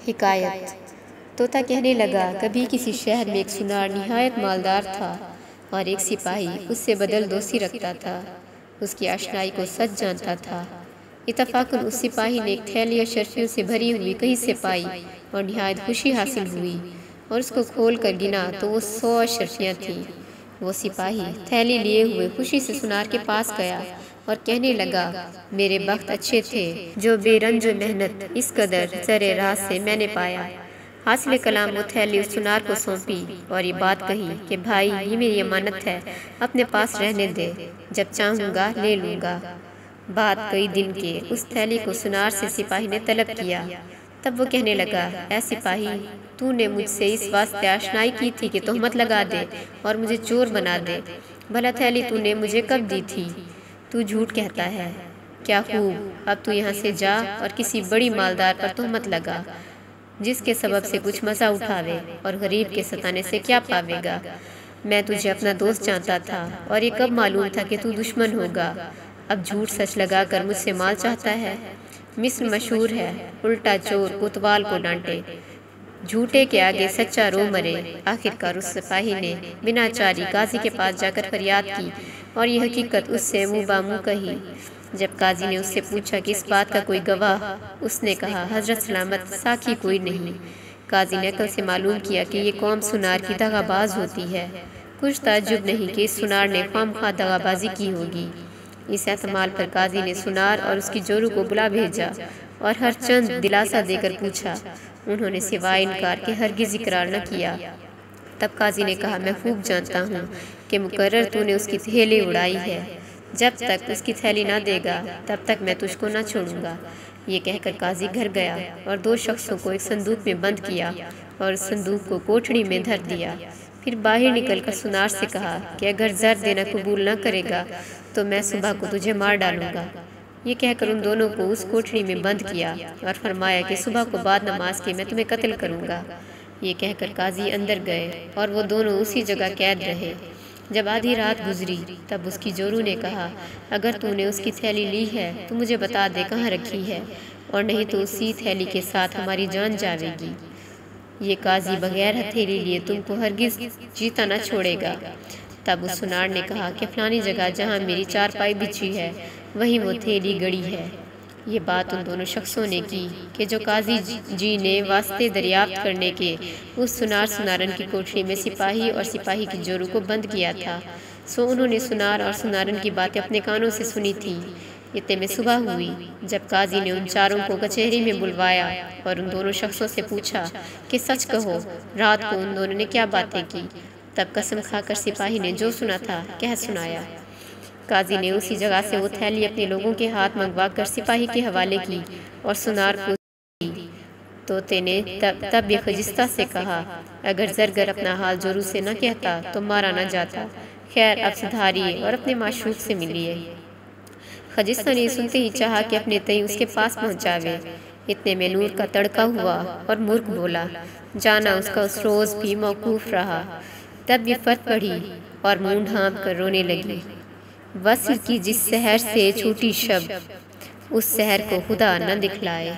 حکایت۔ طوطا کہنے لگا، کبھی کسی شہر میں ایک سنار نہایت مالدار تھا اور ایک سپاہی اس سے بدل دوستی رکھتا تھا۔ اس کی آشنائی کو سچ جانتا تھا۔ اتفاقاً اس سپاہی نے ایک تھیلی اشرفیوں سے بھری ہوئی کہیں سے پائی اور نہایت خوشی حاصل ہوئی، اور اس کو کھول کر گنا تو وہ 100 اشرفیاں تھیں۔ وہ سپاہی تھیلی لیے ہوئے خوشی سے سنار کے پاس گیا اور کہنے لگا، میرے بخت اچھے تھے جو بے رنج و محنت اس قدر زرِ راز سے میں نے پایا۔ حاصل کلام وہ تھیلی اس سنار کو سونپی اور یہ بات کہی کہ بھائی، یہ میری امانت ہے، اپنے پاس رہنے دے، جب چاہوں گا لے لوں گا۔ بعد کئی دن کے اس تھیلی کو سنار سے سپاہی نے طلب کیا۔ تب وہ کہنے لگا، اے سپاہی، تو نے مجھ سے اس واسطے آشنائی کی تھی کہ تہمت لگا دے اور مجھے چور بنا دے۔ بھلا تھیلی تو نے مجھے کب دی تھی؟ تو جھوٹ کہتا ہے۔ کیا خوب، اب تو یہاں سے جا اور کسی بڑی مالدار پر تہمت لگا، جس کے سبب سے کچھ مزہ اٹھاوے، اور غریب کے ستانے سے کیا پاوے گا۔ میں تجھے اپنا دوست جانتا تھا، اور یہ کب معلوم تھا کہ تو دشمن ہوگا۔ اب جھوٹ سچ لگا کر مجھ سے مال چاہتا ہے۔ مثل مشہور ہے، الٹا چور کوتوال کو ڈانٹے، جھوٹے کے آگے سچا رو مرے۔ آخرکار اس سپاہی نے بنا چاری قاضی کے پاس جا کر فریاد کی اور یہ حقیقت اس سے منہ بامنہ کہی۔ جب قاضی نے اس سے پوچھا کہ اس بات کا کوئی گواہ، اس نے کہا، حضرت سلامت، ساکھی کوئی نہیں۔ قاضی نے عقل سے معلوم کیا کہ یہ قوم سنار کی دغا باز ہوتی ہے۔ کچھ تعجب نہیں کہ اس سنار نے خواہ مخواہ دغا بازی کی ہوگی۔ اس احتمال پر قاضی نے سنار اور اس کی جورو کو بلا بھیجا اور ہر چند دلاسا دے کر پوچھا۔ انہوں نے سوائے انکار کے ہرگز اقرار نہ کیا۔ تب قاضی نے کہا، میں خوب جانتا ہوں کہ مقرر تو نے اس کی تھیلی اڑائی ہے۔ جب تک اس کی تھیلی نہ دے گا تب تک میں تجھ کو نہ چھوڑوں گا۔ یہ کہہ کر قاضی گھر گیا اور 2 شخصوں کو ایک صندوق میں بند کیا اور اس صندوق کو کوٹھڑی میں دھر دیا۔ پھر باہر نکل کر سنار سے کہا کہ اگر زر دینا قبول نہ کرے گا تو میں صبح کو تجھے مار ڈالوں گا۔ یہ کہہ کر ان دونوں کو اس کوٹھڑی میں بند کیا اور فرمایا کہ صبح کو بعد نماز کے میں تمہیں قتل کروں گا۔ یہ کہہ کر قاضی اندر گئے اور وہ دونوں اسی جگہ قید رہے۔ جب آدھی رات گزری تب اس کی جورو نے کہا، اگر تو نے اس کی تھیلی لی ہے تو مجھے بتا دے کہاں رکھی ہے، اور نہیں تو اسی تھیلی کے ساتھ ہماری جان جاوے گی۔ یہ قاضی بغیر ہتھیلی لیے تم کو ہرگز جیتا نہ چھوڑے گا۔ تب اس سنار نے کہا کہ فلانی جگہ جہاں میری چارپائی بچھی ہے وہیں وہ تھیلی گڑی ہے۔ یہ بات ان دونوں شخصوں نے کی کہ جو قاضی جی نے واسطے دریافت کرنے کے اس سنارن کی کوٹھڑی میں سپاہی اور سپاہی کی جورو کو بند کیا تھا، سو انہوں نے سنار اور سنارن کی باتیں اپنے کانوں سے سنی تھیں۔ اتنے میں صبح ہوئی، جب قاضی نے ان چاروں کو کچہری میں بلوایا اور ان دونوں شخصوں سے پوچھا کہ سچ کہو، رات کو ان دونوں نے کیا باتیں کی۔ تب قسم کھا کر سپاہی نے جو سنا تھا کہہ سنایا۔ قاضی نے اسی جگہ سے وہ تھیلی اپنے لوگوں کے ہاتھ منگوا کر سپاہی کے حوالے کی اور سنار کو دی۔ طوطے نے تب یہ خجستہ سے کہا، اگر زرگر اپنا حال جورو سے نہ کہتا تو مارا نہ جاتا۔ خیر، اب سدھاریے اور اپنے معشوق سے ملیے۔ خجستہ نے سنتے ہی چاہا کہ اپنے تئیں اس کے پاس پہنچاوے۔ اتنے میں نور کا تڑکا ہوا اور مرغ بولا۔ جانا اس کا اس روز بھی موقوف رہا۔ تب یہ فرد پڑھی اور منہ ڈھانپ کر رونے لگی، وصل کی جس سحر سے چھوٹی شب، اس سحر کو خدا نہ دکھلائے۔